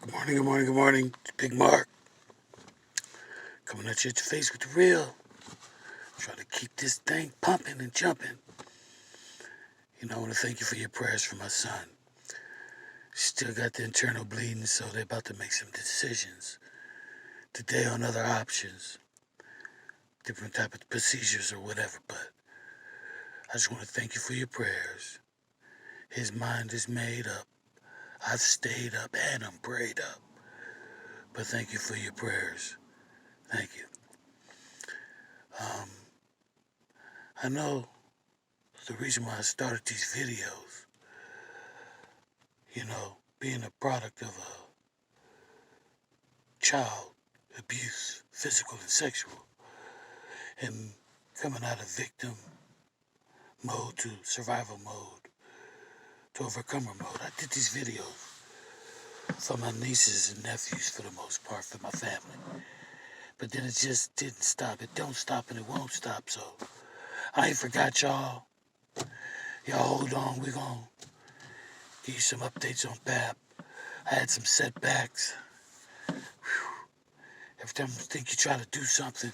Good morning, good morning, good morning. It's Big Mark coming at you at your face with the real. Trying to keep this thing pumping and jumping. I want to thank you for your prayers for my son. Still got the internal bleeding, so they're about to make some decisions today on other options, different type of procedures or whatever. But I just want to thank you for your prayers. His mind is made up. I've stayed up and I'm prayed up. But thank you for your prayers. Thank you. Um, I know the reason why I started these videos, being a product of a child abuse, physical and sexual, and coming out of victim mode to survival mode to overcomer mode. I did these videos for my nieces and nephews for the most part, for my family. But then it just didn't stop. It don't stop and it won't stop. So I ain't forgot y'all. Y'all hold on. We're going to give you some updates on PAP. I had some setbacks. Every time you think you try to do something,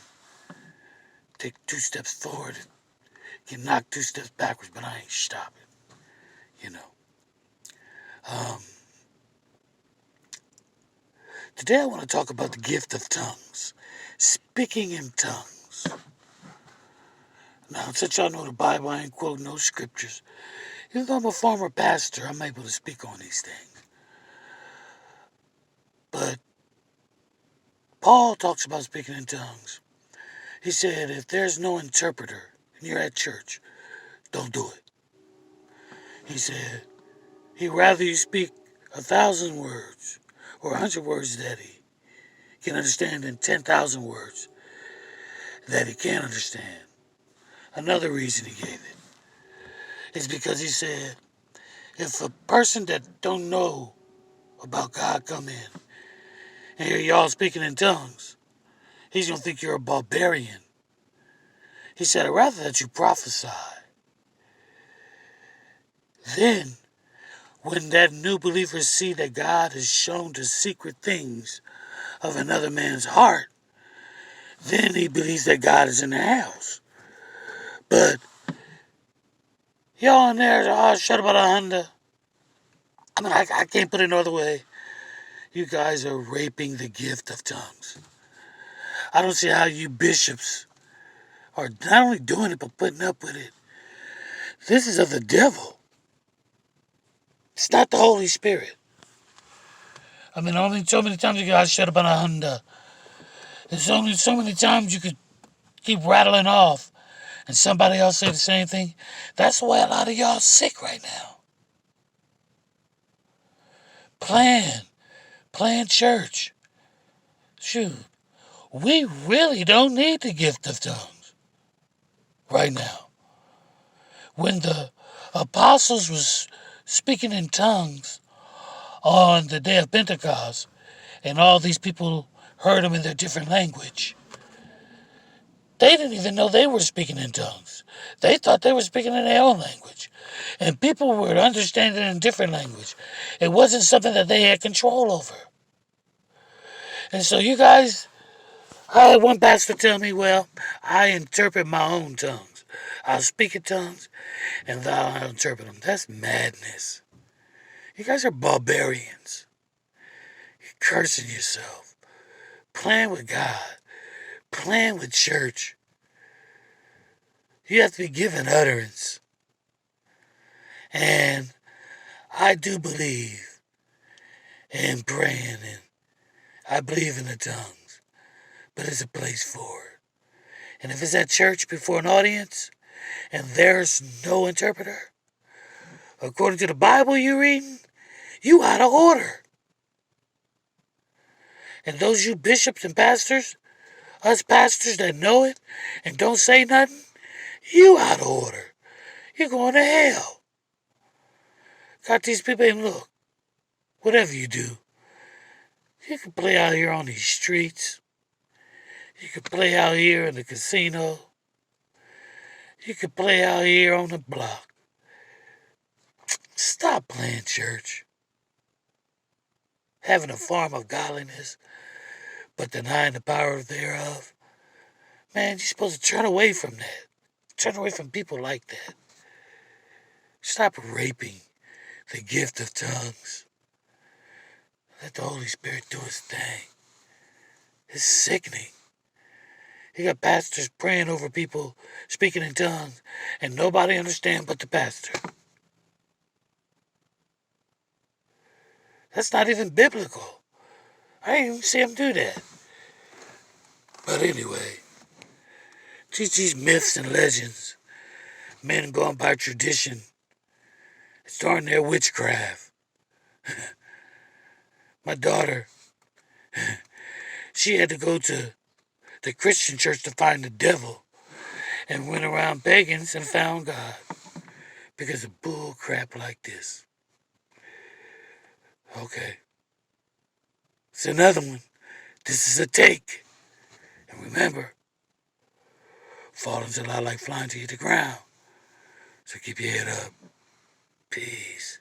take 2 steps forward, get knocked 2 steps backwards, but I ain't stopping, you know. Um, Today I want to talk about the gift of tongues, speaking in tongues. Now, since y'all know the Bible, I ain't quoting no scriptures. Even though I'm a former pastor, I'm able to speak on these things. But Paul talks about speaking in tongues. He said, if there's no interpreter and you're at church, don't do it. He said, he'd rather you speak 1,000 words or 100 words that he can understand than 10,000 words that he can't understand. Another reason he gave it is because he said, if a person that don't know about God come in and hear y'all speaking in tongues, he's going to think you're a barbarian. He said, I'd rather that you prophesy. Then, when that new believer see that God has shown the secret things of another man's heart, then he believes that God is in the house. But y'all in there, shut about a Honda. I can't put it no other way. You guys are raping the gift of tongues. I don't see how you bishops are not only doing it, but putting up with it. This is of the devil. It's not the Holy Spirit. Only so many times you guys shut up on a Honda. There's only so many times you could keep rattling off and somebody else say the same thing. That's why a lot of y'all sick right now. Plan church. Shoot, we really don't need the gift of tongues right now. When the apostles was speaking in tongues on the day of Pentecost, and all these people heard them in their different language, they didn't even know they were speaking in tongues. They thought they were speaking in their own language. And people were understanding in different language. It wasn't something that they had control over. And so you guys, I had one pastor tell me, well, I interpret my own tongues. I'll speak in tongues and I'll interpret them. That's madness. You guys are barbarians. You're cursing yourself. Playing with God. Playing with church. You have to be given utterance. And I do believe in praying and I believe in the tongues. But there's a place for it. And if it's at church before an audience and there's no interpreter, according to the Bible you're reading, you out of order. And those you bishops and pastors, us pastors that know it and don't say nothing, you out of order. You're going to hell. Got these people and look, whatever you do, you can play out here on these streets. You can play out here in the casino. You can play out here on the block. Stop playing church. having a form of godliness, but denying the power thereof. Man, you're supposed to turn away from that. Turn away from people like that. Stop raping the gift of tongues. Let the Holy Spirit do his thing. It's sickening. You got pastors praying over people, speaking in tongues, and nobody understands but the pastor. That's not even biblical. I didn't even see him do that. But anyway, teach these myths and legends. Men going by tradition. It's darn near witchcraft. My daughter, she had to go to the Christian church to find the devil and went around pagans and found God because of bull crap like this. Okay. It's another one. This is a take. And remember, falling's a lot like flying to the ground. So keep your head up. Peace.